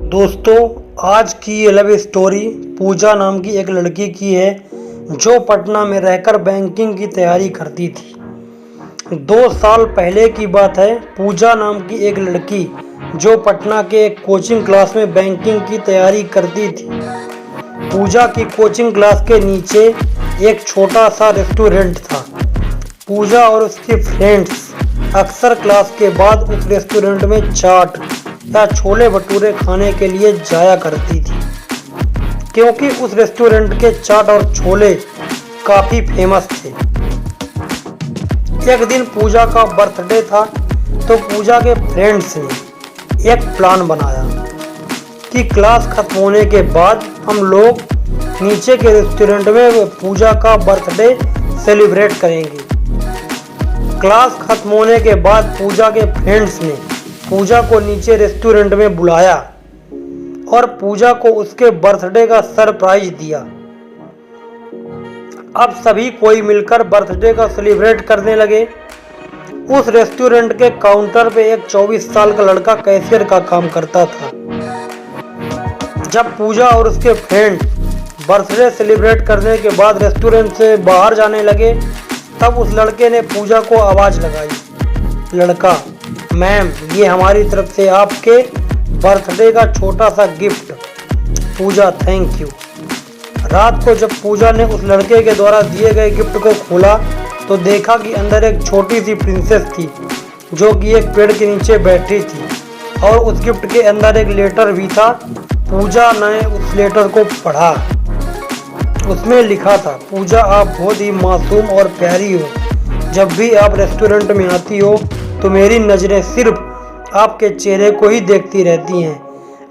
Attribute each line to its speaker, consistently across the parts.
Speaker 1: दोस्तों, आज की ये लव स्टोरी पूजा नाम की एक लड़की की है जो पटना में रहकर बैंकिंग की तैयारी करती थी। 2 साल पहले की बात है। पूजा नाम की एक लड़की जो पटना के एक कोचिंग क्लास में बैंकिंग की तैयारी करती थी। पूजा की कोचिंग क्लास के नीचे एक छोटा सा रेस्टोरेंट था। पूजा और उसके फ्रेंड्स अक्सर क्लास के बाद उस रेस्टोरेंट में चाट या छोले भटूरे खाने के लिए जाया करती थी, क्योंकि उस रेस्टोरेंट के चाट और छोले काफ़ी फेमस थे। एक दिन पूजा का बर्थडे था, तो पूजा के फ्रेंड्स ने एक प्लान बनाया कि क्लास खत्म होने के बाद हम लोग नीचे के रेस्टोरेंट में पूजा का बर्थडे सेलिब्रेट करेंगे। क्लास खत्म होने के बाद पूजा के फ्रेंड्स ने पूजा को नीचे रेस्टोरेंट में बुलाया और पूजा को उसके बर्थडे का सरप्राइज दिया। अब सभी कोई मिलकर बर्थडे का सेलिब्रेट करने लगे। उस रेस्टोरेंट के काउंटर पे एक 24 साल का लड़का कैशियर का काम करता था। जब पूजा और उसके फ्रेंड बर्थडे सेलिब्रेट करने के बाद रेस्टोरेंट से बाहर जाने लगे, तब उस लड़के ने पूजा को आवाज़ लगाई। लड़का, मैम, ये हमारी तरफ से आपके बर्थडे का छोटा सा गिफ्ट। Puja, thank you. रात को जब पूजा ने उस लड़के के द्वारा दिए गए गिफ्ट को खोला तो देखा कि अंदर एक छोटी सी प्रिंसेस थी जो कि एक पेड़ के नीचे बैठी थी, और उस गिफ्ट के अंदर एक लेटर भी था। पूजा ने उस लेटर को पढ़ा। उसमें लिखा था, पूजा, आप बहुत ही मासूम और प्यारी हो। जब भी आप रेस्टोरेंट में आती हो तो मेरी नज़रें सिर्फ आपके चेहरे को ही देखती रहती हैं।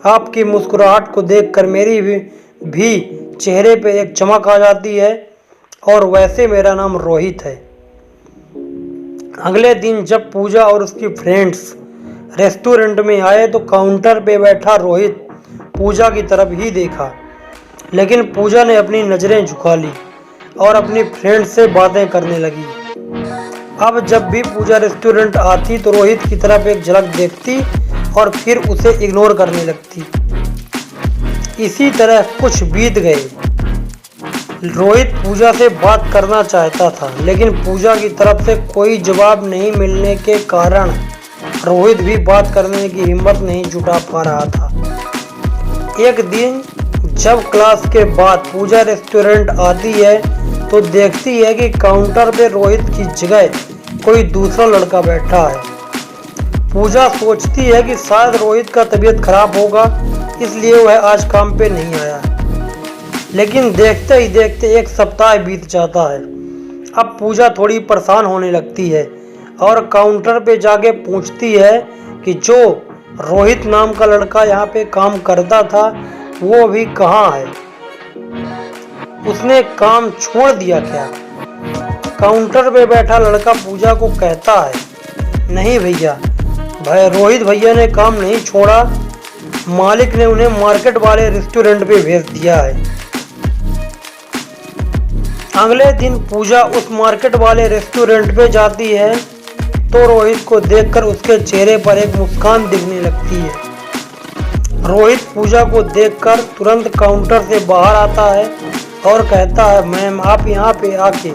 Speaker 1: आपकी मुस्कुराहट को देखकर मेरी भी चेहरे पे एक चमक आ जाती है, और वैसे मेरा नाम रोहित है। अगले दिन जब पूजा और उसकी फ्रेंड्स रेस्टोरेंट में आए तो काउंटर पे बैठा रोहित पूजा की तरफ ही देखा, लेकिन पूजा ने अपनी नज़रें झुका ली और अपनी फ्रेंड्स से बातें करने लगी। अब जब भी पूजा रेस्टोरेंट आती तो रोहित की तरफ एक झलक देखती और फिर उसे इग्नोर करने लगती। इसी तरह कुछ बीत गए। रोहित पूजा से बात करना चाहता था, लेकिन पूजा की तरफ से कोई जवाब नहीं मिलने के कारण रोहित भी बात करने की हिम्मत नहीं जुटा पा रहा था। एक दिन जब क्लास के बाद पूजा रेस्टोरेंट आती है तो देखती है कि काउंटर पे रोहित की जगह कोई दूसरा लड़का बैठा है। पूजा सोचती है कि शायद रोहित का तबीयत खराब होगा, इसलिए वह आज काम पे नहीं आया। लेकिन देखते ही देखते एक सप्ताह बीत जाता है। अब पूजा थोड़ी परेशान होने लगती है और काउंटर पे जाके पूछती है कि जो रोहित नाम का लड़का यहाँ पे काम करता था वो अभी कहाँ है, उसने काम छोड़ दिया क्या? काउंटर पे बैठा लड़का पूजा को कहता है, नहीं भैया, रोहित भैया ने काम नहीं छोड़ा, मालिक ने उन्हें मार्केट वाले रेस्टोरेंट पे भेज दिया है। अगले दिन पूजा उस मार्केट वाले रेस्टोरेंट पे जाती है तो रोहित को देखकर उसके चेहरे पर एक मुस्कान दिखने लगती है। रोहित पूजा को देखकर तुरंत काउंटर से बाहर आता है और कहता है, मैम, आप यहाँ पे आके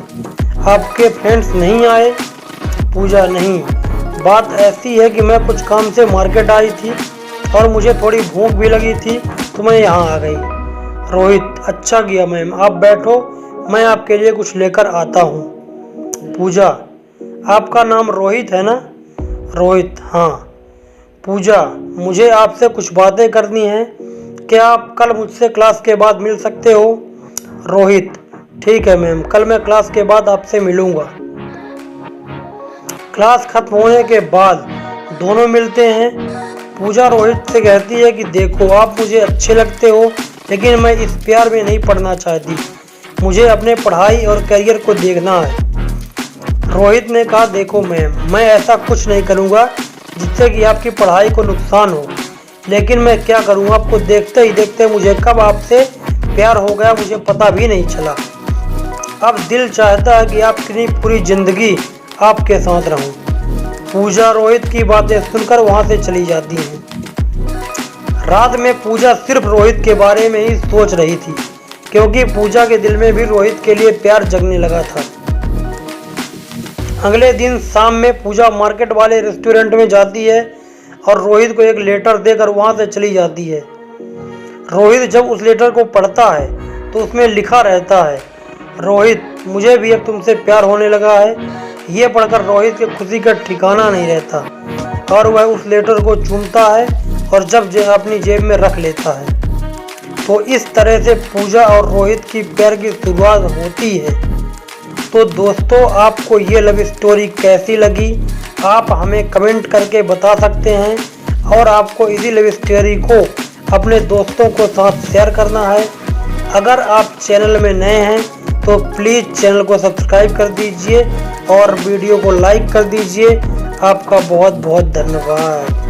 Speaker 1: आपके फ्रेंड्स नहीं आए? पूजा, नहीं, बात ऐसी है कि मैं कुछ काम से मार्केट आई थी और मुझे थोड़ी भूख भी लगी थी तो मैं यहाँ आ गई। रोहित, अच्छा किया मैम, आप बैठो, मैं आपके लिए कुछ लेकर आता हूँ। पूजा, आपका नाम रोहित है ना? रोहित, हाँ। पूजा, मुझे आपसे कुछ बातें करनी है, क्या आप कल मुझसे क्लास के बाद मिल सकते हो? रोहित, ठीक है मैम, कल मैं क्लास के बाद आपसे मिलूंगा। क्लास खत्म होने के बाद दोनों मिलते हैं। पूजा रोहित से कहती है कि देखो, आप मुझे अच्छे लगते हो, लेकिन मैं इस प्यार में नहीं पड़ना चाहती, मुझे अपने पढ़ाई और करियर को देखना है। रोहित ने कहा, देखो मैम, मैं ऐसा कुछ नहीं करूँगा जिससे कि आपकी पढ़ाई को नुकसान हो, लेकिन मैं क्या करूँ, आपको देखते ही देखते मुझे कब आपसे प्यार हो गया मुझे पता भी नहीं चला। अब दिल चाहता है कि आपकी पूरी जिंदगी आपके साथ रहूं। पूजा रोहित की बातें सुनकर वहां से चली जाती है। रात में पूजा सिर्फ रोहित के बारे में ही सोच रही थी, क्योंकि पूजा के दिल में भी रोहित के लिए प्यार जगने लगा था। अगले दिन शाम में पूजा मार्केट वाले रेस्टोरेंट में जाती है और रोहित को एक लेटर देकर वहां से चली जाती है। रोहित जब उस लेटर को पढ़ता है तो उसमें लिखा रहता है, रोहित, मुझे भी अब तुमसे प्यार होने लगा है। ये पढ़कर रोहित की खुशी का ठिकाना नहीं रहता और वह उस लेटर को चूमता है और जब अपनी जेब में रख लेता है। तो इस तरह से पूजा और रोहित की प्यार की शुरुआत होती है। तो दोस्तों, आपको ये लव स्टोरी कैसी लगी, आप हमें कमेंट करके बता सकते हैं और आपको इसी लव स्टोरी को अपने दोस्तों को साथ शेयर करना है। अगर आप चैनल में नए हैं तो प्लीज़ चैनल को सब्सक्राइब कर दीजिए और वीडियो को लाइक कर दीजिए। आपका बहुत बहुत धन्यवाद।